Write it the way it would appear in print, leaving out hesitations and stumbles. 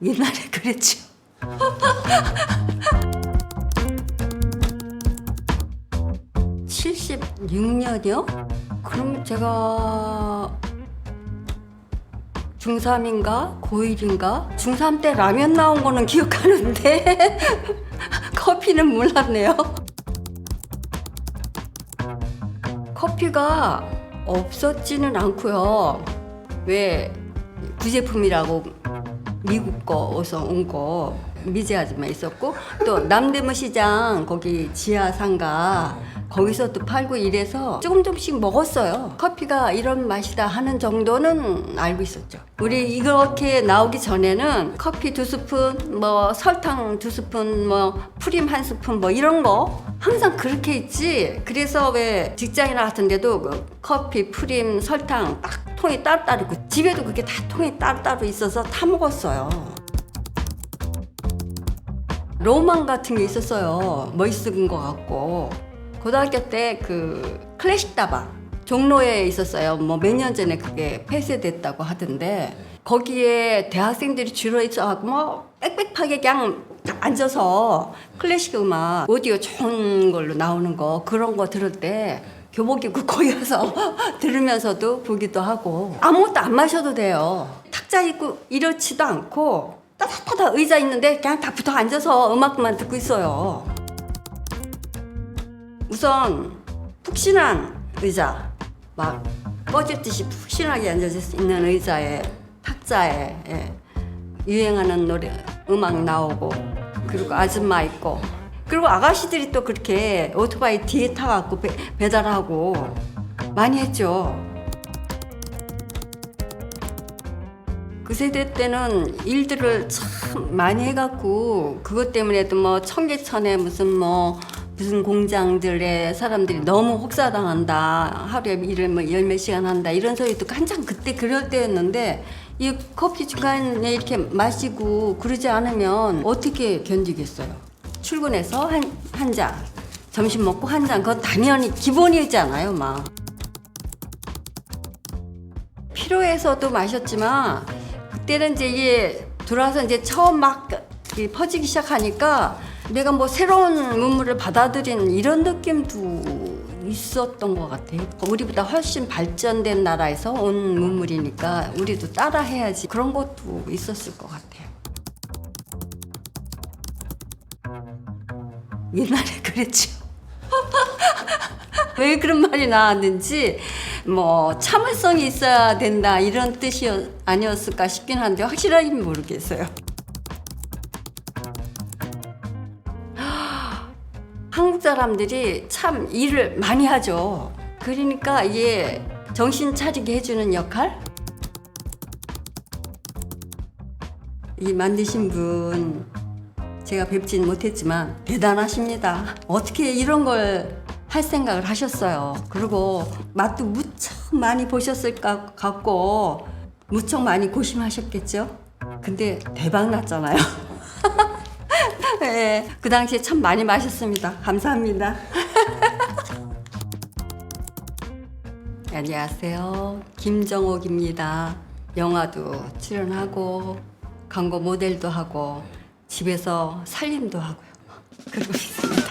옛날에 그랬죠. 76년이요? 그럼 제가 중3인가? 고1인가? 중3 때 라면 나온 거는 기억하는데 커피는 몰랐네요. 커피가 없었지는 않고요. 왜 구제품이라고 미국 거 어서 온 거 미제 아줌마 있었고, 또 남대문 시장 거기 지하 상가 거기서도 팔고 이래서 조금씩 먹었어요. 커피가 이런 맛이다 하는 정도는 알고 있었죠. 우리 이렇게 나오기 전에는 커피 2스푼, 뭐 설탕 2스푼, 뭐 프림 1스푼 뭐 이런 거 항상 그렇게 있지. 그래서 왜 직장이나 같은 데도 그 커피, 프림, 설탕 딱 통이 따로따로 있고, 집에도 그게 다 통이 따로따로 있어서 타 먹었어요. 로망 같은 게 있었어요. 멋있은 것 같고. 고등학교 때 그 클래식 다방 종로에 있었어요. 뭐 몇 년 전에 그게 폐쇄됐다고 하던데, 거기에 대학생들이 줄어 있어갖고 뭐 빽빽하게 그냥 앉아서 클래식 음악 오디오 좋은 걸로 나오는 거, 그런 거 들을 때 교복 입고 거기 가서 들으면서도 보기도 하고. 아무것도 안 마셔도 돼요. 탁자 입고 이렇지도 않고 따뜻하다 의자 있는데 그냥 다 붙어 앉아서 음악만 듣고 있어요. 우선 푹신한 의자, 막 꺼졌듯이 푹신하게 앉아서 있는 의자에 탁자에 유행하는 노래 음악 나오고, 그리고 아줌마 있고, 그리고 아가씨들이 또 그렇게 오토바이 뒤에 타갖고 배달하고 많이 했죠. 그 세대 때는 일들을 참 많이 해갖고, 그것 때문에도 뭐 청계천에 무슨 공장들에 사람들이 너무 혹사당한다, 하루에 일을 뭐 10몇 시간 한다, 이런 소리 듣고 한참 그때 그럴 때였는데, 이 커피 중간에 이렇게 마시고 그러지 않으면 어떻게 견디겠어요? 출근해서 한 잔, 점심 먹고 한 잔, 그건 당연히 기본이잖아요. 막 필요해서도 마셨지만, 그때는 이제 이게 들어와서 이제 처음 막 퍼지기 시작하니까 내가 뭐 새로운 문물을 받아들인 이런 느낌도 있었던 것 같아요. 우리보다 훨씬 발전된 나라에서 온 문물이니까 우리도 따라해야지, 그런 것도 있었을 것 같아요. 옛날에 그랬죠. 왜 그런 말이 나왔는지, 뭐 참을성이 있어야 된다 이런 뜻이 아니었을까 싶긴 한데 확실하게는 모르겠어요. 한국 사람들이 참 일을 많이 하죠. 그러니까 이게 정신 차리게 해주는 역할? 이 만드신 분 제가 뵙지는 못했지만 대단하십니다. 어떻게 이런 걸 할 생각을 하셨어요. 그리고 맛도 무척 많이 보셨을 것 같고 무척 많이 고심하셨겠죠. 근데 대박 났잖아요. 네, 그 당시에 참 많이 마셨습니다. 감사합니다. 안녕하세요. 김정옥입니다. 영화도 출연하고 광고 모델도 하고 집에서 살림도 하고요. 그러고 있습니다.